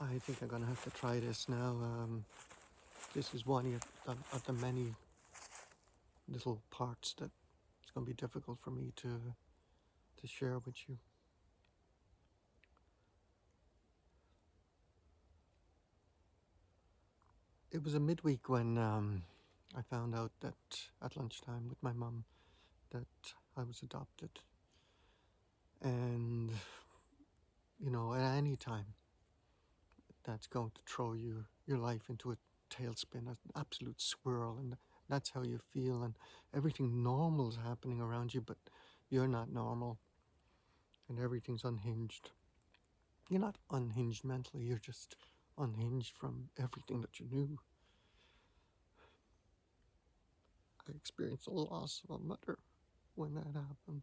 I think I'm gonna have to try this now. This is one of the many little parts that it's gonna be difficult for me to share with you. It was a midweek when I found out that at lunchtime with my mum that I was adopted, and at any time that's going to throw your life into a tailspin, an absolute swirl, and that's how you feel, and everything normal is happening around you, but you're not normal, and everything's unhinged. You're not unhinged mentally, you're just unhinged from everything that you knew. I experienced the loss of a mother when that happened.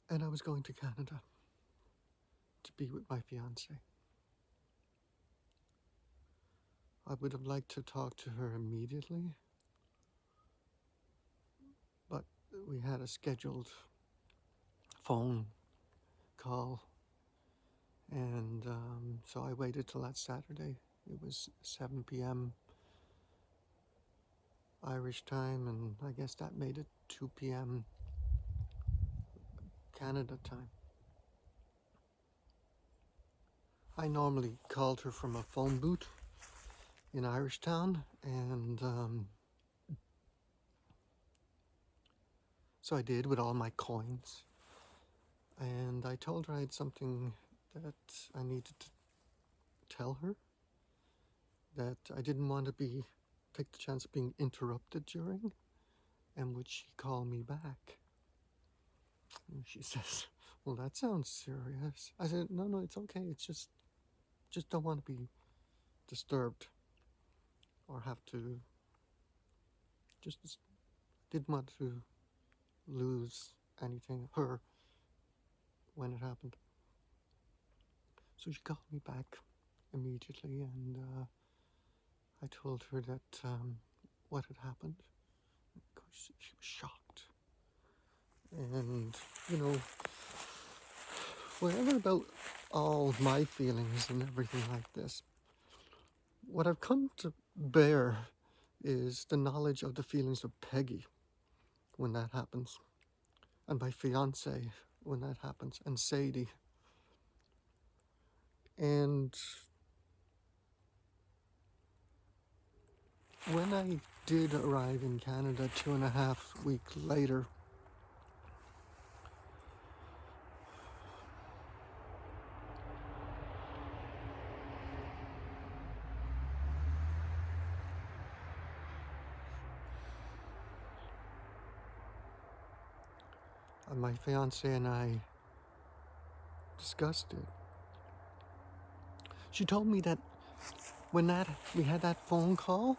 And I was going to Canada to be with my fiance. I would have liked to talk to her immediately, but we had a scheduled phone call, and so I waited till that Saturday. It was 7 p.m. Irish time, and I guess that made it 2 p.m. Canada time. I normally called her from a phone booth in Irishtown, and so I did with all my coins. And I told her I had something that I needed to tell her, that I didn't want to take the chance of being interrupted during, and would she call me back? And she says, well, that sounds serious. I said, no, it's okay. It's just don't want to be disturbed or have to, just didn't want to lose anything, her, when it happened. So she called me back immediately, and I told her that what had happened. Of course, she was shocked. And, whatever about all my feelings and everything like this, what I've come to bear is the knowledge of the feelings of Peggy when that happens, and my fiance when that happens, and Sadie. And when I did arrive in Canada 2.5 weeks later, my fiance and I discussed it. She told me that when we had that phone call,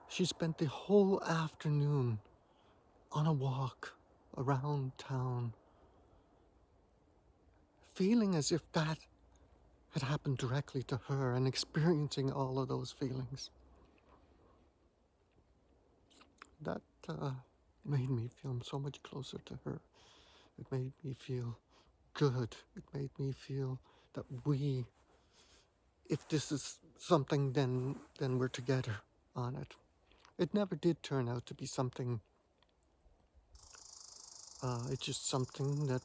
she spent the whole afternoon on a walk around town, feeling as if that had happened directly to her and experiencing all of those feelings. That made me feel so much closer to her. It made me feel good. It made me feel that if this is something, then we're together on it. It never did turn out to be something. It's just something that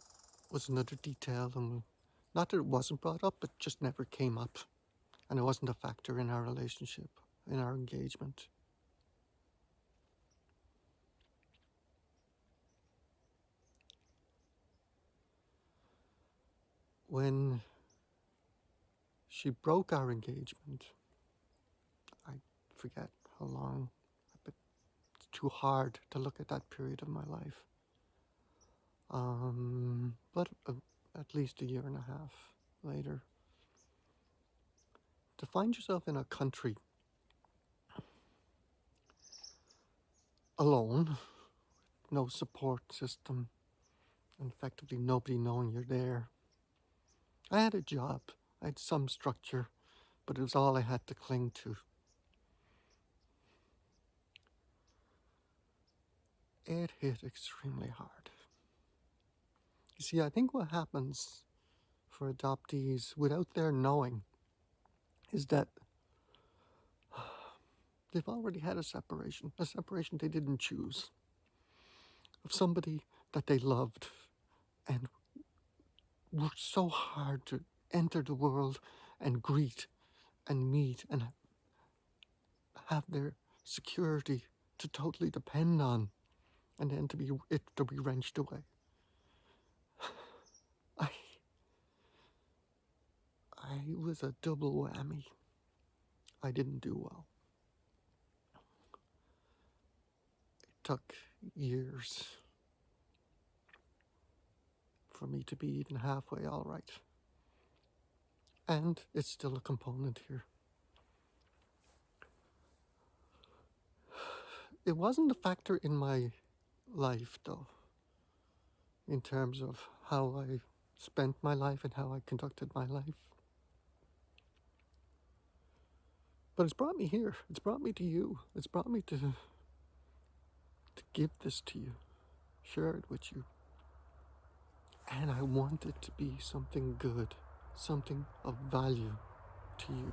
was another detail, and not that it wasn't brought up, but just never came up. And it wasn't a factor in our relationship, in our engagement. When she broke our engagement, I forget how long, but it's too hard to look at that period of my life. But at least 1.5 years later, to find yourself in a country alone, no support system, and effectively nobody knowing you're there. I had a job, I had some structure, but it was all I had to cling to. It hit extremely hard. You see, I think what happens for adoptees without their knowing is that they've already had a separation they didn't choose, of somebody that they loved and worked so hard to enter the world and greet and meet and have their security to totally depend on, and then to be wrenched away. I was a double whammy. I didn't do well. It took years for me to be even halfway all right. And it's still a component here. It wasn't a factor in my life, though, in terms of how I spent my life and how I conducted my life. But it's brought me here. It's brought me to you. It's brought me to give this to you, share it with you. And I want it to be something good, something of value to you.